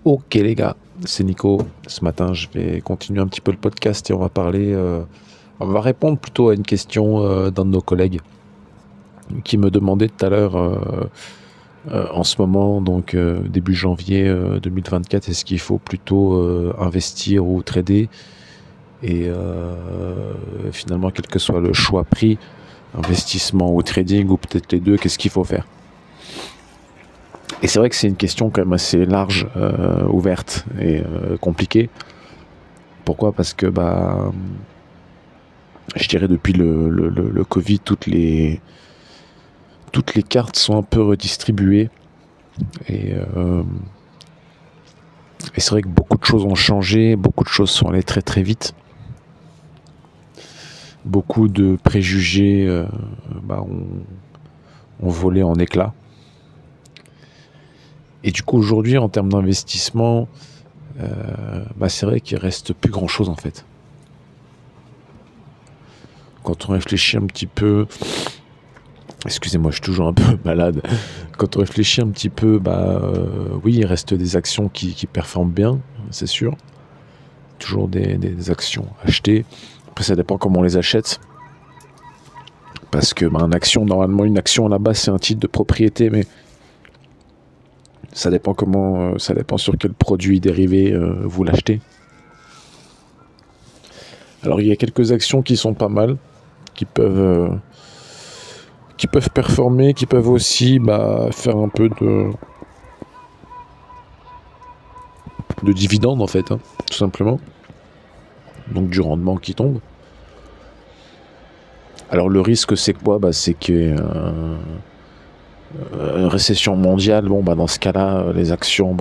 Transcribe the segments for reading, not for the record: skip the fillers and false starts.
Ok les gars, c'est Nico. Ce matin, je vais continuer un petit peu le podcast et on va parler, on va répondre plutôt à une question d'un de nos collègues qui me demandait tout à l'heure, en ce moment, donc début janvier 2024, est-ce qu'il faut plutôt investir ou trader? Et finalement, quel que soit le choix pris, investissement ou trading ou peut-être les deux, qu'est-ce qu'il faut faire? Et c'est vrai que c'est une question quand même assez large, ouverte et compliquée. Pourquoi? Parce que je dirais depuis le Covid, toutes les cartes sont un peu redistribuées. Et, et c'est vrai que beaucoup de choses ont changé, beaucoup de choses sont allées très très vite. Beaucoup de préjugés ont volé en éclats. Et du coup aujourd'hui en termes d'investissement, c'est vrai qu'il reste plus grand chose en fait. Quand on réfléchit un petit peu, excusez-moi, je suis toujours un peu malade. Quand on réfléchit un petit peu, oui, il reste des actions qui performent bien, c'est sûr. Toujours des actions achetées. Après, ça dépend comment on les achète. Parce que normalement, une action à la base, c'est un titre de propriété, mais ça dépend ça dépend sur quel produit dérivé vous l'achetez. Alors, il y a quelques actions qui sont pas mal, qui peuvent performer, qui peuvent aussi faire un peu de dividendes en fait, hein, tout simplement. Donc du rendement qui tombe. Alors le risque c'est quoi? C'est que une récession mondiale, dans ce cas-là, les actions,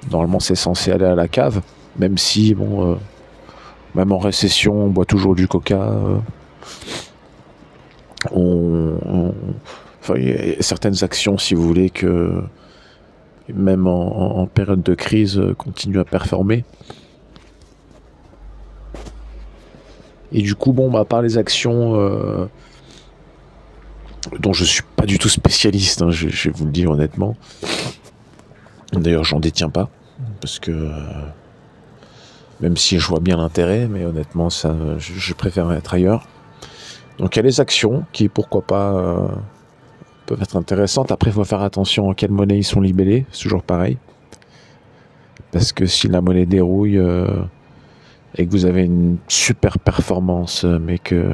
normalement c'est censé aller à la cave, même si même en récession on boit toujours du coca. Il y a certaines actions, si vous voulez, que même en période de crise continuent à performer. Et du coup, par les actions dont je suis pas du tout spécialiste, hein, je vais vous le dire honnêtement. D'ailleurs, j'en détiens pas, parce que même si je vois bien l'intérêt, mais honnêtement, ça, je préfère être ailleurs. Donc il y a les actions qui, pourquoi pas, peuvent être intéressantes. Après, il faut faire attention en quelle monnaie ils sont libellés, c'est toujours pareil. Parce que si la monnaie dérouille et que vous avez une super performance, mais que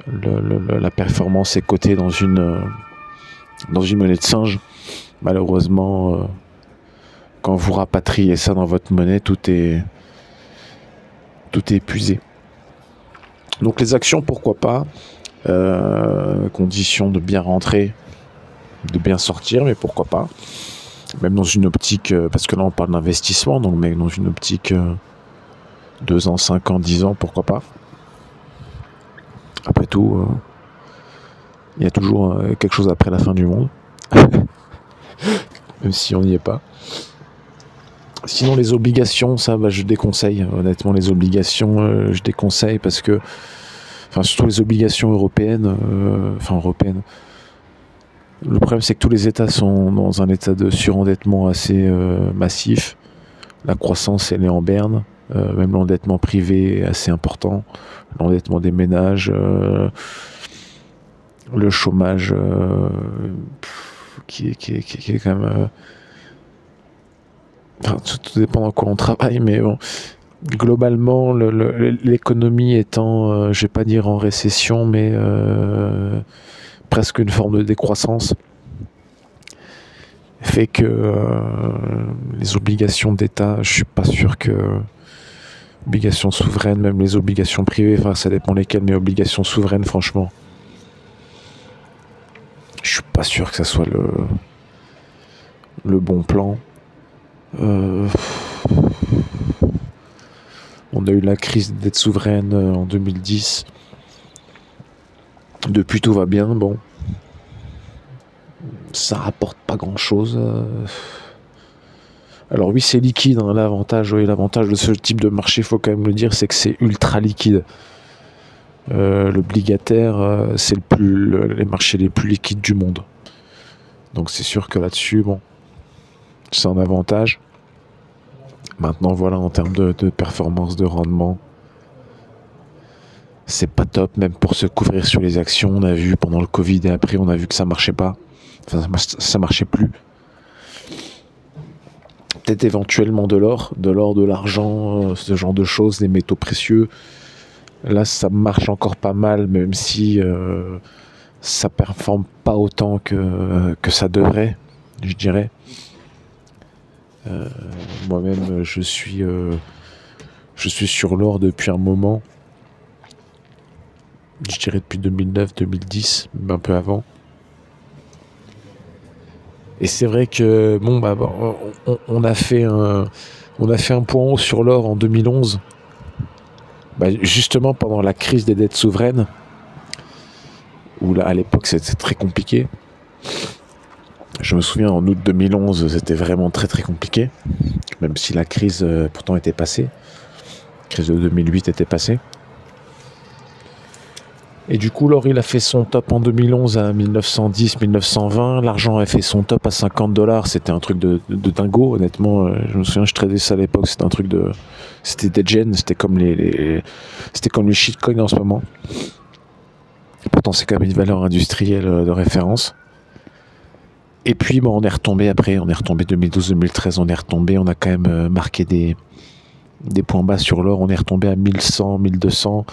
la performance est cotée dans une monnaie de singe, malheureusement, quand vous rapatriez ça dans votre monnaie, tout est épuisé. Donc les actions, pourquoi pas, condition de bien rentrer, de bien sortir, mais pourquoi pas, même dans une optique, parce que là on parle d'investissement, donc mais dans une optique 2 ans, 5 ans, 10 ans, pourquoi pas. Après tout, il y a toujours quelque chose après la fin du monde, même si on n'y est pas. Sinon les obligations, ça je déconseille, honnêtement les obligations, je déconseille parce que, surtout les obligations européennes, européennes. Le problème c'est que tous les États sont dans un état de surendettement assez massif. La croissance elle est en berne, même l'endettement privé est assez important, l'endettement des ménages, le chômage qui est quand même... tout dépend dans quoi on travaille, mais bon, globalement, l'économie étant, je vais pas dire en récession, mais presque une forme de décroissance, fait que les obligations d'État, je suis pas sûr que obligations souveraines, même les obligations privées, ça dépend lesquelles, mais obligations souveraines, franchement, je suis pas sûr que ça soit le bon plan. On a eu la crise de dette souveraine en 2010. Depuis tout va bien, ça rapporte pas grand chose. Alors oui, c'est liquide, hein, l'avantage de ce type de marché, il faut quand même le dire, c'est que c'est ultra liquide. L'obligataire, c'est les marchés les plus liquides du monde. Donc c'est sûr que là-dessus, c'est un avantage. Maintenant, voilà, en termes de performance, de rendement, c'est pas top, même pour se couvrir sur les actions. On a vu pendant le Covid et après, on a vu que ça marchait pas. Enfin, ça marchait plus. Peut-être éventuellement de l'or, de l'argent, ce genre de choses, des métaux précieux. Là, ça marche encore pas mal, même si ça performe pas autant que ça devrait, je dirais. Moi-même, je suis sur l'or depuis un moment. Je dirais depuis 2009, 2010, un peu avant. Et c'est vrai que on a fait un point haut sur l'or en 2011, justement pendant la crise des dettes souveraines, où là à l'époque c'était très compliqué. Je me souviens en août 2011, c'était vraiment très très compliqué, même si la crise pourtant était passée. La crise de 2008 était passée. Et du coup, l'or, il a fait son top en 2011 à 1910, 1920. L'argent a fait son top à $50. C'était un truc de dingo, honnêtement. Je me souviens, je tradais ça à l'époque. C'était un truc de... C'était des gens. C'était comme c'était comme les shitcoins en ce moment. Pourtant, c'est quand même une valeur industrielle de référence. Et puis, on est retombé après. On est retombé 2012-2013. On est retombé. On a quand même marqué des points bas sur l'or. On est retombé à 1100, 1200.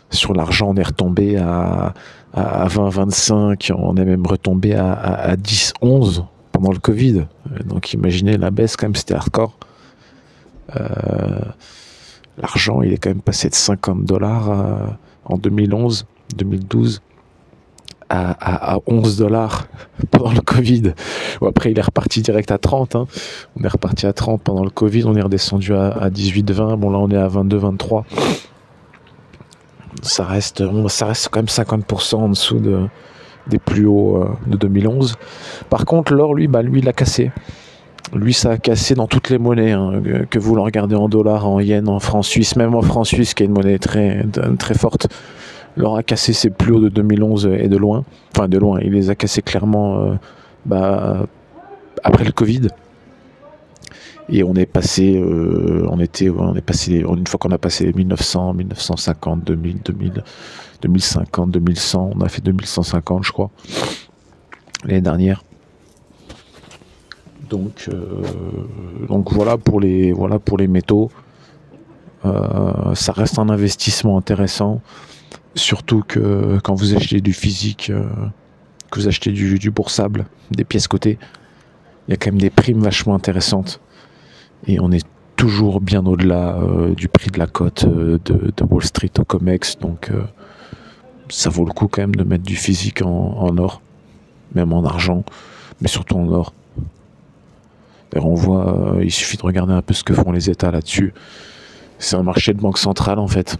Sur l'argent, on est retombé à 20, 25, on est même retombé à 10, 11 pendant le Covid. Donc imaginez la baisse, quand même, c'était hardcore. L'argent, il est quand même passé de $50 en 2011, 2012 à $11 pendant le Covid. Bon, après, il est reparti direct à 30. Hein. On est reparti à 30 pendant le Covid, on est redescendu à 18, 20. Bon, là, on est à 22, 23. Ça reste quand même 50% en dessous des plus hauts de 2011. Par contre, l'or, lui, il a cassé. Lui, ça a cassé dans toutes les monnaies, hein, que vous le regardez en dollars, en yens, en francs suisses, même en francs suisses, qui est une monnaie très, très forte. L'or a cassé ses plus hauts de 2011 et de loin. Enfin, de loin, il les a cassés clairement après le Covid. Et on est passé, une fois qu'on a passé 1900, 1950, 2000, 2050, 2100, on a fait 2150, je crois, l'année dernière. Donc voilà pour les métaux. Ça reste un investissement intéressant, surtout que quand vous achetez du physique, que vous achetez du boursable, des pièces cotées, il y a quand même des primes vachement intéressantes. Et on est toujours bien au-delà du prix de la cote de Wall Street au COMEX. Donc ça vaut le coup quand même de mettre du physique en or, même en argent, mais surtout en or. D'ailleurs, on voit, il suffit de regarder un peu ce que font les États là-dessus. C'est un marché de banque centrale en fait.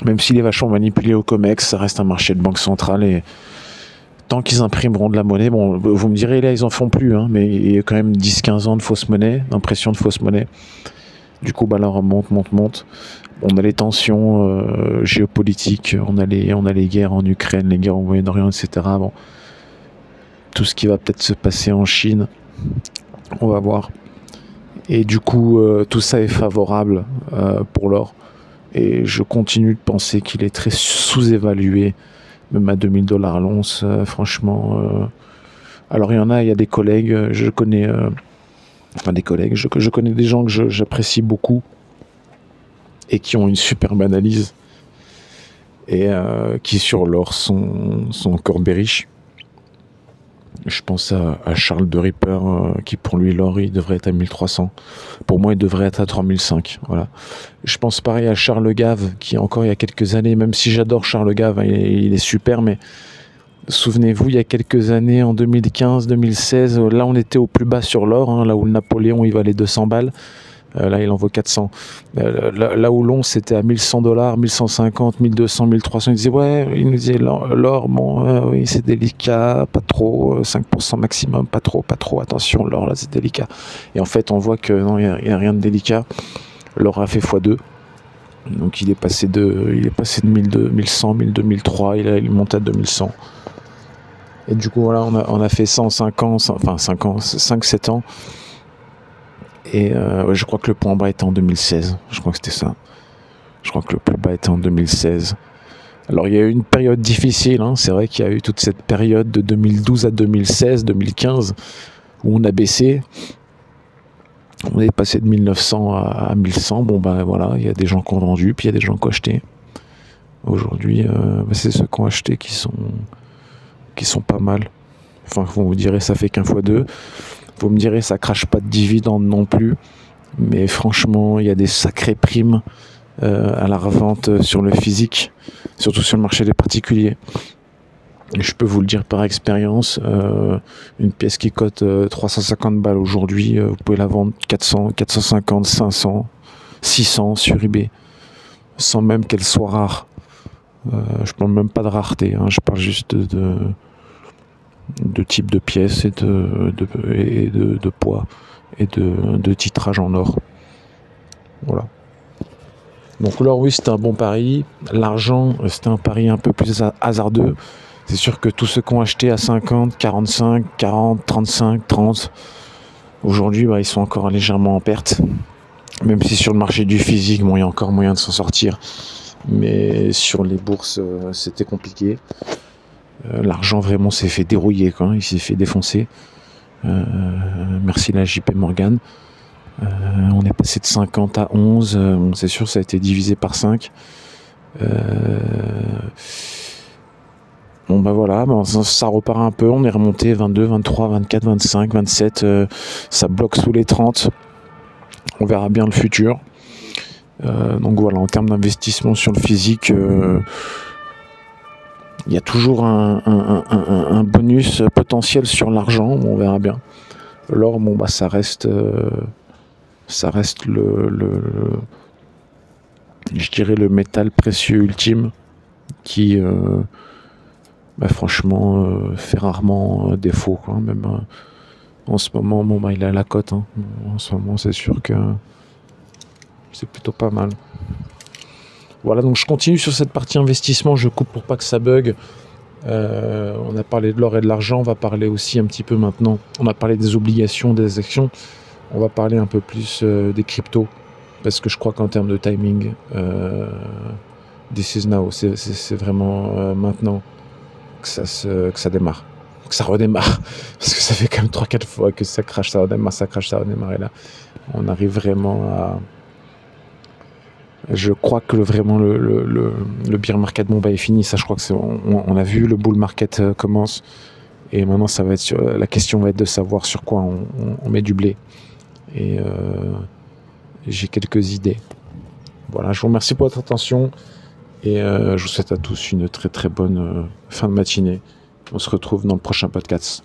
Même s'il est vachement manipulé au COMEX, ça reste un marché de banque centrale et tant qu'ils imprimeront de la monnaie, bon, vous me direz, là, ils en font plus, hein, mais il y a quand même 10-15 ans de fausse monnaie, d'impression de fausse monnaie. Du coup, là, on monte. On a les tensions géopolitiques, on a les guerres en Ukraine, les guerres au Moyen-Orient, etc. Bon, tout ce qui va peut-être se passer en Chine, on va voir. Et du coup, tout ça est favorable pour l'or. Et je continue de penser qu'il est très sous-évalué. Même à $2000 l'once, franchement. Alors il y a des collègues, je connais des gens que j'apprécie beaucoup et qui ont une superbe analyse et qui sur l'or sont encore bearish. Je pense à Charles de Ripper, qui pour lui l'or il devrait être à 1300. Pour moi il devrait être à 3005. Voilà. Je pense pareil à Charles Gave, qui encore il y a quelques années, même si j'adore Charles Gave, hein, il est super, mais souvenez-vous, il y a quelques années, en 2015, 2016, là on était au plus bas sur l'or, hein, là où le Napoléon il valait 200 balles. Là, il en vaut 400. Là où l'once, c'était à $1100, 1150, 1200, 1300. Il nous disait l'or, bon, oui, c'est délicat, pas trop, 5% maximum, pas trop, attention, l'or, là, c'est délicat. Et en fait, on voit que non, il n'y a rien de délicat. L'or a fait x2. Donc, il est passé de 1100, 1200, 1003, il monte à 2100. Et du coup, voilà, on a fait 105 ans, enfin 5 ans, 5-7 ans. Et ouais, je crois que le point bas était en 2016. Je crois que c'était ça. Je crois que le plus bas était en 2016. Alors il y a eu une période difficile, hein. C'est vrai qu'il y a eu toute cette période de 2012 à 2016, 2015, où on a baissé. On est passé de 1900 à 1100. Bon ben voilà, il y a des gens qui ont vendu, puis il y a des gens qui ont acheté. Aujourd'hui, c'est ceux qui ont acheté qui sont pas mal. Enfin, vous me direz, ça fait qu'un fois deux. Vous me direz, ça crache pas de dividendes non plus. Mais franchement, il y a des sacrées primes à la revente sur le physique, surtout sur le marché des particuliers. Et je peux vous le dire par expérience, une pièce qui cote 350 balles aujourd'hui, vous pouvez la vendre 400, 450, 500, 600 sur eBay, sans même qu'elle soit rare. Je parle même pas de rareté, hein, je parle juste de type de pièces et de poids et de titrage en or. Voilà. Donc l'or, oui, c'était un bon pari. L'argent, c'était un pari un peu plus hasardeux. C'est sûr que tous ceux qui ont acheté à 50, 45, 40, 35, 30, aujourd'hui, ils sont encore légèrement en perte. Même si sur le marché du physique, il y a encore moyen de s'en sortir. Mais sur les bourses, c'était compliqué. L'argent vraiment s'est fait dérouiller, quoi. Il s'est fait défoncer. Merci la JP Morgan. On est passé de 50 à 11. C'est sûr, ça a été divisé par 5. Bon voilà, ça repart un peu. On est remonté 22, 23, 24, 25, 27. Ça bloque sous les 30. On verra bien le futur. Donc voilà, en termes d'investissement sur le physique, il y a toujours un bonus potentiel sur l'argent. On verra bien. L'or, ça reste je dirais le métal précieux ultime qui franchement fait rarement défaut, quoi. Même en ce moment, il est à la cote, hein. En ce moment, c'est sûr que c'est plutôt pas mal. Voilà, donc je continue sur cette partie investissement. Je coupe pour pas que ça bug. On a parlé de l'or et de l'argent. On va parler aussi un petit peu maintenant. On a parlé des obligations, des actions. On va parler un peu plus des cryptos, parce que je crois qu'en termes de timing, this is now. C'est vraiment maintenant que ça démarre, que ça redémarre, parce que ça fait quand même 3-4 fois que ça crache, ça redémarre, ça crache, ça redémarre, et là on arrive vraiment à... Je crois que vraiment le bear market est fini. Ça, je crois que on a vu, le bull market commence, et maintenant ça va être la question va être de savoir sur quoi on met du blé, et j'ai quelques idées. Voilà, je vous remercie pour votre attention. Et je vous souhaite à tous une très très bonne fin de matinée. On se retrouve dans le prochain podcast.